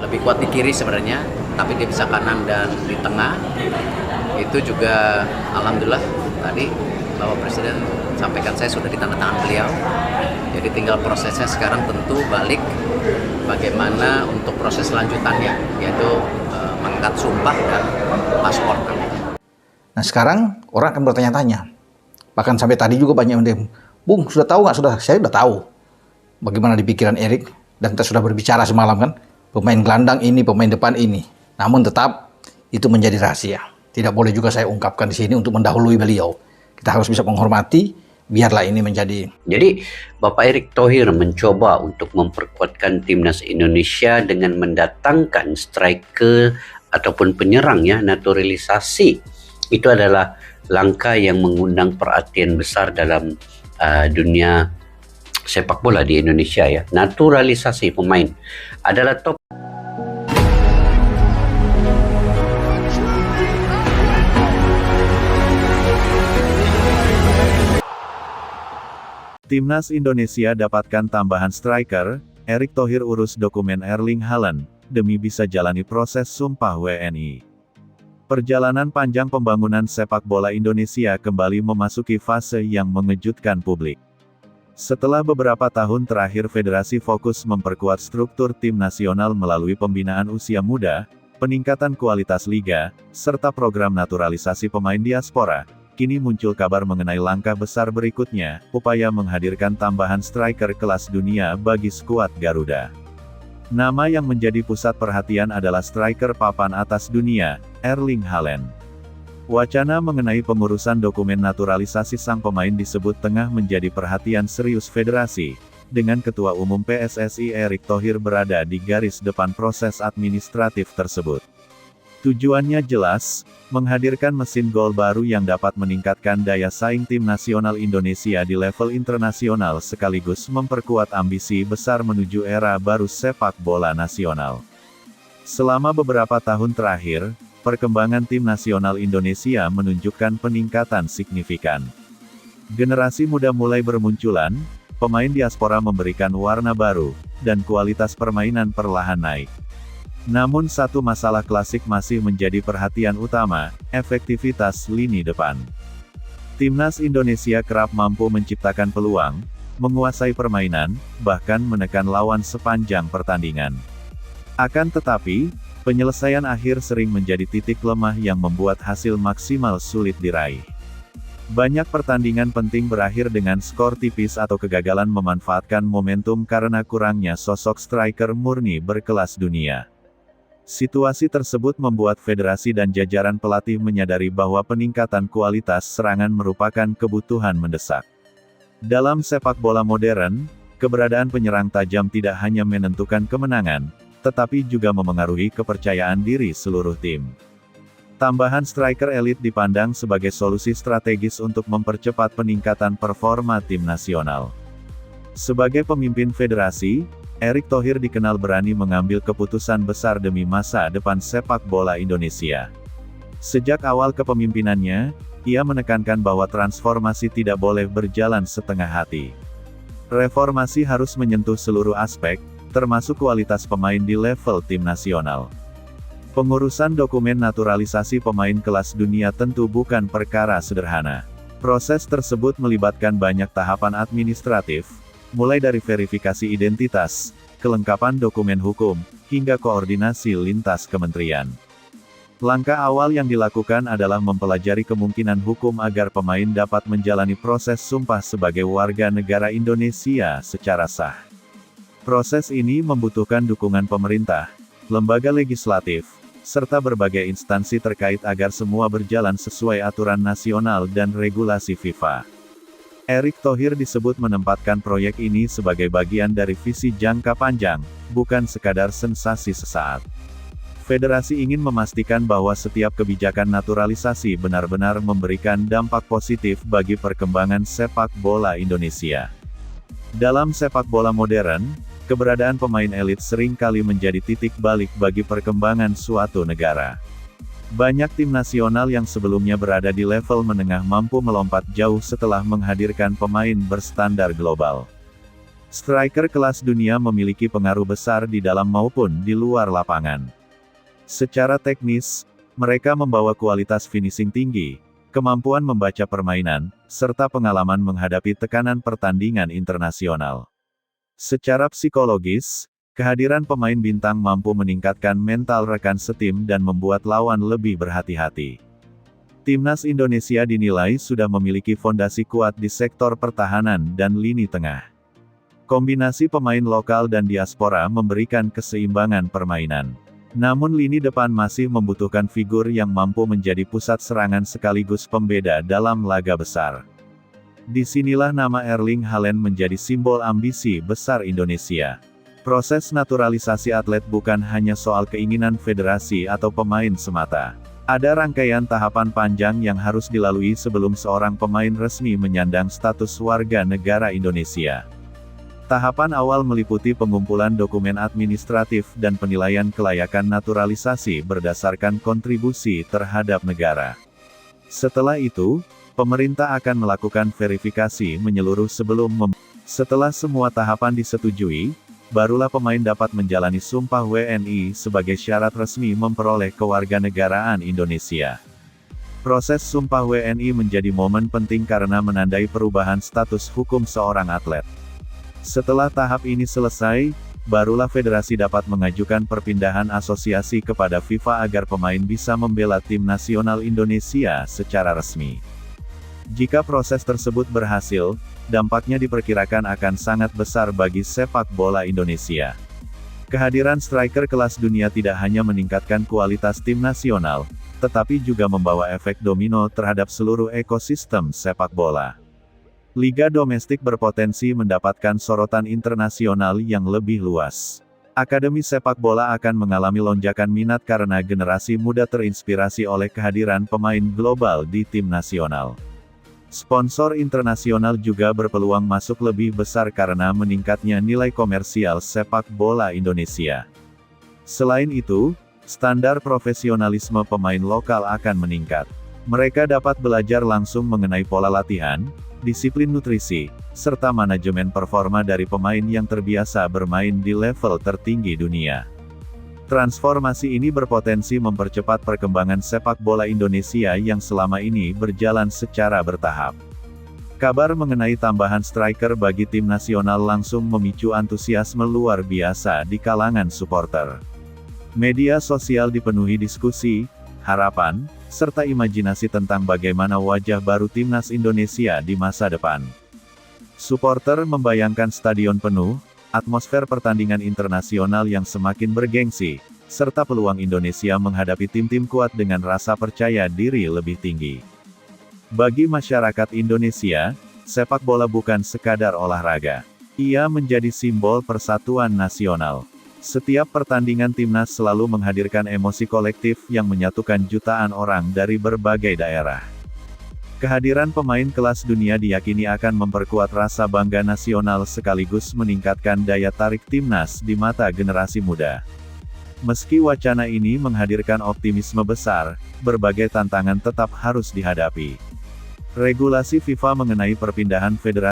lebih kuat di kiri sebenarnya, tapi dia bisa kanan dan di tengah. Itu juga alhamdulillah tadi Bapak Presiden sampaikan saya sudah ditandatangan beliau. Jadi tinggal prosesnya sekarang tentu balik bagaimana untuk proses lanjutannya, yaitu mengangkat sumpah dan paspor. Nah sekarang orang akan bertanya-tanya, bahkan sampai tadi juga banyak yang DM, Bung sudah tahu nggak? Saya sudah tahu bagaimana di pikiran Erik, dan kita sudah berbicara semalam kan, pemain gelandang ini, pemain depan ini. Namun tetap itu menjadi rahasia. Tidak boleh juga saya ungkapkan di sini untuk mendahului beliau. Kita harus bisa menghormati, biarlah ini menjadi. Jadi Bapak Erick Thohir mencoba untuk memperkuatkan timnas Indonesia dengan mendatangkan striker ataupun penyerang ya, naturalisasi. Itu adalah langkah yang mengundang perhatian besar dalam dunia sepak bola di Indonesia ya. Naturalisasi pemain adalah top. Timnas Indonesia dapatkan tambahan striker, Erick Thohir urus dokumen Erling Haaland, demi bisa jalani proses sumpah WNI. Perjalanan panjang pembangunan sepak bola Indonesia kembali memasuki fase yang mengejutkan publik. Setelah beberapa tahun terakhir federasi fokus memperkuat struktur tim nasional melalui pembinaan usia muda, peningkatan kualitas liga, serta program naturalisasi pemain diaspora, kini muncul kabar mengenai langkah besar berikutnya, upaya menghadirkan tambahan striker kelas dunia bagi skuad Garuda. Nama yang menjadi pusat perhatian adalah striker papan atas dunia, Erling Haaland. Wacana mengenai pengurusan dokumen naturalisasi sang pemain disebut tengah menjadi perhatian serius federasi, dengan Ketua Umum PSSI Erick Thohir berada di garis depan proses administratif tersebut. Tujuannya jelas, menghadirkan mesin gol baru yang dapat meningkatkan daya saing tim nasional Indonesia di level internasional sekaligus memperkuat ambisi besar menuju era baru sepak bola nasional. Selama beberapa tahun terakhir, perkembangan tim nasional Indonesia menunjukkan peningkatan signifikan. Generasi muda mulai bermunculan, pemain diaspora memberikan warna baru, dan kualitas permainan perlahan naik. Namun satu masalah klasik masih menjadi perhatian utama, efektivitas lini depan. Timnas Indonesia kerap mampu menciptakan peluang, menguasai permainan, bahkan menekan lawan sepanjang pertandingan. Akan tetapi, penyelesaian akhir sering menjadi titik lemah yang membuat hasil maksimal sulit diraih. Banyak pertandingan penting berakhir dengan skor tipis atau kegagalan memanfaatkan momentum karena kurangnya sosok striker murni berkelas dunia. Situasi tersebut membuat federasi dan jajaran pelatih menyadari bahwa peningkatan kualitas serangan merupakan kebutuhan mendesak. Dalam sepak bola modern, keberadaan penyerang tajam tidak hanya menentukan kemenangan, tetapi juga memengaruhi kepercayaan diri seluruh tim. Tambahan striker elit dipandang sebagai solusi strategis untuk mempercepat peningkatan performa tim nasional. Sebagai pemimpin federasi, Erick Thohir dikenal berani mengambil keputusan besar demi masa depan sepak bola Indonesia. Sejak awal kepemimpinannya, ia menekankan bahwa transformasi tidak boleh berjalan setengah hati. Reformasi harus menyentuh seluruh aspek, termasuk kualitas pemain di level tim nasional. Pengurusan dokumen naturalisasi pemain kelas dunia tentu bukan perkara sederhana. Proses tersebut melibatkan banyak tahapan administratif, mulai dari verifikasi identitas, kelengkapan dokumen hukum, hingga koordinasi lintas kementerian. Langkah awal yang dilakukan adalah mempelajari kemungkinan hukum agar pemain dapat menjalani proses sumpah sebagai warga negara Indonesia secara sah. Proses ini membutuhkan dukungan pemerintah, lembaga legislatif, serta berbagai instansi terkait agar semua berjalan sesuai aturan nasional dan regulasi FIFA. Erick Thohir disebut menempatkan proyek ini sebagai bagian dari visi jangka panjang, bukan sekadar sensasi sesaat. Federasi ingin memastikan bahwa setiap kebijakan naturalisasi benar-benar memberikan dampak positif bagi perkembangan sepak bola Indonesia. Dalam sepak bola modern, keberadaan pemain elit sering kali menjadi titik balik bagi perkembangan suatu negara. Banyak tim nasional yang sebelumnya berada di level menengah mampu melompat jauh setelah menghadirkan pemain berstandar global. Striker kelas dunia memiliki pengaruh besar di dalam maupun di luar lapangan. Secara teknis, mereka membawa kualitas finishing tinggi, kemampuan membaca permainan, serta pengalaman menghadapi tekanan pertandingan internasional. Secara psikologis, kehadiran pemain bintang mampu meningkatkan mental rekan setim dan membuat lawan lebih berhati-hati. Timnas Indonesia dinilai sudah memiliki fondasi kuat di sektor pertahanan dan lini tengah. Kombinasi pemain lokal dan diaspora memberikan keseimbangan permainan. Namun lini depan masih membutuhkan figur yang mampu menjadi pusat serangan sekaligus pembeda dalam laga besar. Disinilah nama Erling Haaland menjadi simbol ambisi besar Indonesia. Proses naturalisasi atlet bukan hanya soal keinginan federasi atau pemain semata. Ada rangkaian tahapan panjang yang harus dilalui sebelum seorang pemain resmi menyandang status warga negara Indonesia. Tahapan awal meliputi pengumpulan dokumen administratif dan penilaian kelayakan naturalisasi berdasarkan kontribusi terhadap negara. Setelah itu, pemerintah akan melakukan verifikasi menyeluruh Setelah semua tahapan disetujui, barulah pemain dapat menjalani Sumpah WNI sebagai syarat resmi memperoleh kewarganegaraan Indonesia. Proses Sumpah WNI menjadi momen penting karena menandai perubahan status hukum seorang atlet. Setelah tahap ini selesai, barulah federasi dapat mengajukan perpindahan asosiasi kepada FIFA agar pemain bisa membela tim nasional Indonesia secara resmi. Jika proses tersebut berhasil, dampaknya diperkirakan akan sangat besar bagi sepak bola Indonesia. Kehadiran striker kelas dunia tidak hanya meningkatkan kualitas tim nasional, tetapi juga membawa efek domino terhadap seluruh ekosistem sepak bola. Liga domestik berpotensi mendapatkan sorotan internasional yang lebih luas. Akademi sepak bola akan mengalami lonjakan minat karena generasi muda terinspirasi oleh kehadiran pemain global di tim nasional. Sponsor internasional juga berpeluang masuk lebih besar karena meningkatnya nilai komersial sepak bola Indonesia. Selain itu, standar profesionalisme pemain lokal akan meningkat. Mereka dapat belajar langsung mengenai pola latihan, disiplin nutrisi, serta manajemen performa dari pemain yang terbiasa bermain di level tertinggi dunia. Transformasi ini berpotensi mempercepat perkembangan sepak bola Indonesia yang selama ini berjalan secara bertahap. Kabar mengenai tambahan striker bagi tim nasional langsung memicu antusiasme luar biasa di kalangan supporter. Media sosial dipenuhi diskusi, harapan, serta imajinasi tentang bagaimana wajah baru timnas Indonesia di masa depan. Supporter membayangkan stadion penuh, atmosfer pertandingan internasional yang semakin bergengsi, serta peluang Indonesia menghadapi tim-tim kuat dengan rasa percaya diri lebih tinggi. Bagi masyarakat Indonesia, sepak bola bukan sekadar olahraga. Ia menjadi simbol persatuan nasional. Setiap pertandingan timnas selalu menghadirkan emosi kolektif yang menyatukan jutaan orang dari berbagai daerah. Kehadiran pemain kelas dunia diyakini akan memperkuat rasa bangga nasional sekaligus meningkatkan daya tarik timnas di mata generasi muda. Meski wacana ini menghadirkan optimisme besar, berbagai tantangan tetap harus dihadapi. Regulasi FIFA mengenai perpindahan federasi